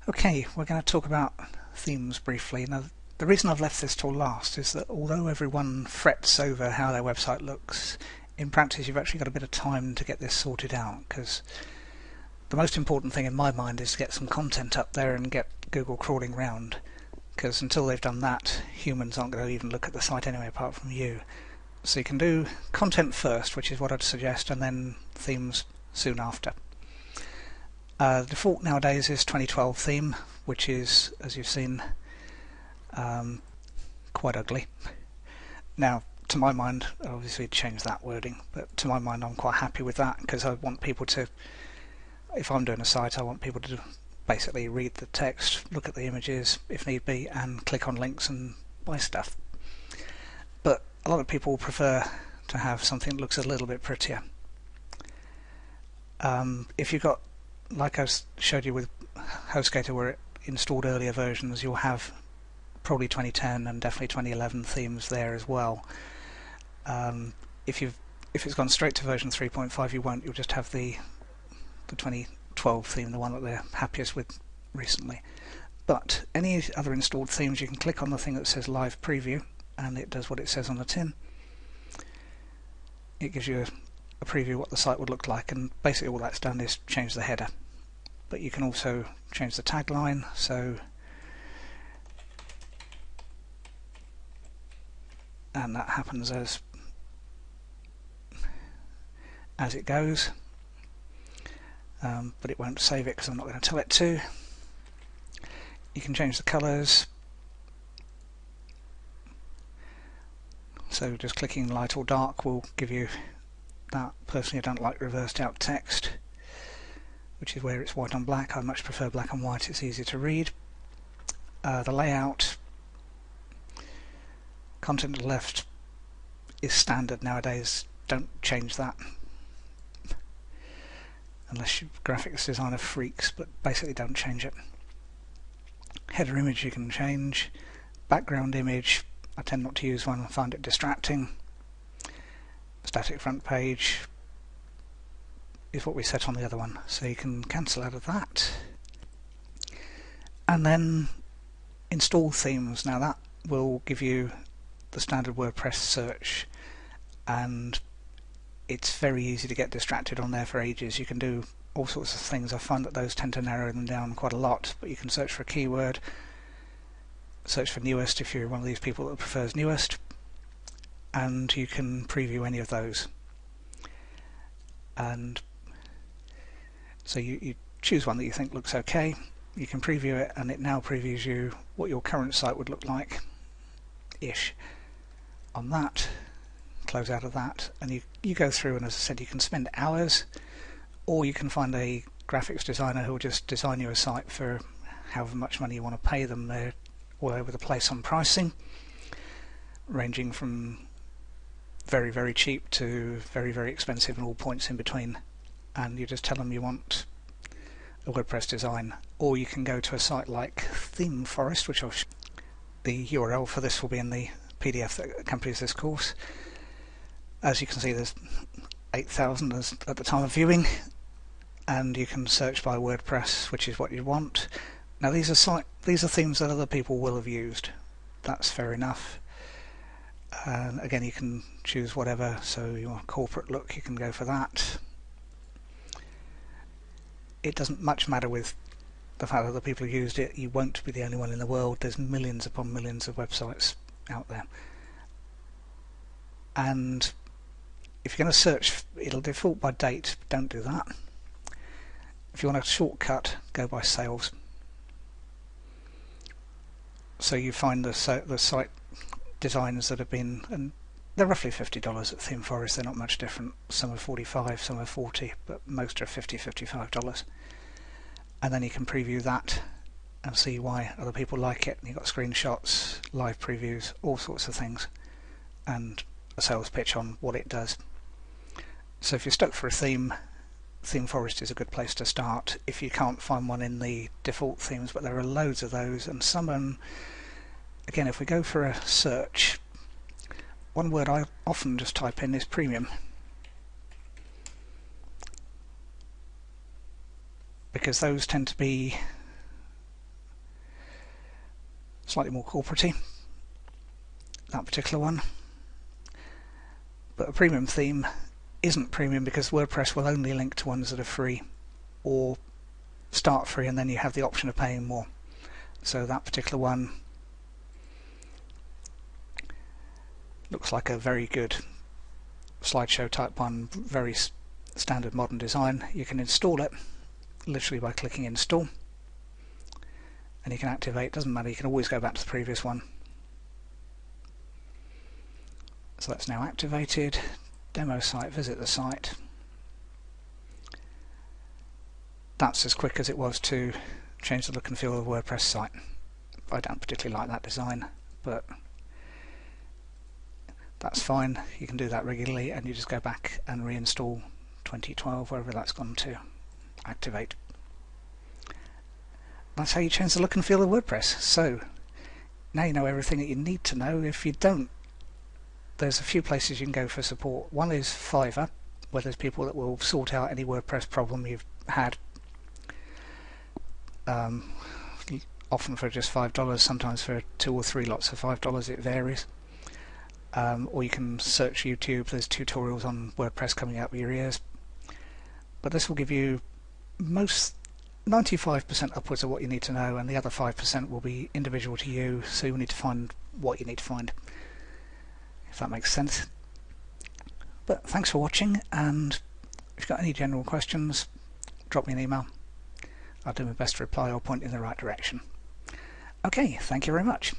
Okay, we're going to talk about themes briefly. Now, the reason I've left this till last is that although everyone frets over how their website looks, in practice you've actually got a bit of time to get this sorted out, because the most important thing in my mind is to get some content up there and get Google crawling round, because until they've done that, humans aren't going to even look at the site anyway apart from you. So you can do content first, which is what I'd suggest, and then themes soon after. The default nowadays is 2012 theme, which is, as you've seen, quite ugly. Now, to my mind, obviously change that wording, but to my mind I'm quite happy with that, because I want people to, if I'm doing a site, I want people to basically read the text, look at the images if need be, and click on links and buy stuff. But a lot of people prefer to have something that looks a little bit prettier. If you've got, like I showed you with HostGator where it installed earlier versions, you'll have probably 2010 and definitely 2011 themes there as well. If it's gone straight to version 3.5, you won't. You'll just have the 2012 theme, the one that they're happiest with recently. But any other installed themes, you can click on the thing that says Live Preview, and it does what it says on the tin. It gives you a preview of what the site would look like, and basically all that's done is change the header. But you can also change the tagline, so and that happens as it goes, but it won't save it because I'm not going to tell it to. You can change the colours, so just clicking light or dark will give you that. Personally, I don't like reversed out text, which is where it's white on black. I much prefer black and white, it's easier to read. The layout, content to the left is standard nowadays, don't change that unless you're graphics designer freaks, but basically don't change it. Header image you can change. Background image, I tend not to use one, I find it distracting. Static front page is what we set on the other one, so you can cancel out of that. And then install themes. Now that will give you the standard WordPress search, and it's very easy to get distracted on there for ages. You can do all sorts of things. I find that those tend to narrow them down quite a lot, but you can search for a keyword, search for newest if you're one of these people that prefers newest, and you can preview any of those. And so you choose one that you think looks okay, you can preview it, and it now previews you what your current site would look like ish on that. Close out of that, and you go through, and as I said, you can spend hours, or you can find a graphics designer who will just design you a site for however much money you want to pay them. They're all over the place on pricing, ranging from very, very cheap to very, very expensive and all points in between. And you just tell them you want a WordPress design, or you can go to a site like Theme Forest, which the URL for this will be in the PDF that accompanies this course. As you can see, there's 8,000 at the time of viewing, and you can search by WordPress, which is what you want. Now these are themes that other people will have used. That's fair enough. And again, you can choose whatever, so you want a corporate look, you can go for that. It doesn't much matter with the fact that other people have used it. You won't be the only one in the world. There's millions upon millions of websites out there. And if you're going to search, it'll default by date. Don't do that. If you want a shortcut, go by sales. So you find the site designs that have been, and they're roughly $50 at Theme Forest. They're not much different. Some are $45, some are $40, but most are $50, $55. And then you can preview that and see why other people like it. And you've got screenshots, live previews, all sorts of things, and a sales pitch on what it does. So if you're stuck for a theme, Theme Forest is a good place to start if you can't find one in the default themes, but there are loads of those, and some, again, if we go for a search, one word I often just type in is premium, because those tend to be slightly more corporate-y, that particular one. But a premium theme isn't premium because WordPress will only link to ones that are free or start free, and then you have the option of paying more. So that particular one looks like a very good slideshow type one, very standard modern design. You can install it literally by clicking install, and you can activate. Doesn't matter, you can always go back to the previous one. So that's now activated. Demo site, visit the site. That's as quick as it was to change the look and feel of the WordPress site. I don't particularly like that design, but that's fine. You can do that regularly, and you just go back and reinstall 2012, wherever that's gone to, activate. That's how you change the look and feel of WordPress. So now you know everything that you need to know. If you don't, there's a few places you can go for support. One is Fiverr, where there's people that will sort out any WordPress problem you've had. Often for just $5, sometimes for 2 or 3 lots of $5, it varies. Or you can search YouTube, there's tutorials on WordPress coming out of your ears. But this will give you 95% upwards of what you need to know, and the other 5% will be individual to you, so you'll need to find what you need to find, if that makes sense. But thanks for watching, and if you've got any general questions, drop me an email. I'll do my best to reply or point in the right direction. Okay, thank you very much.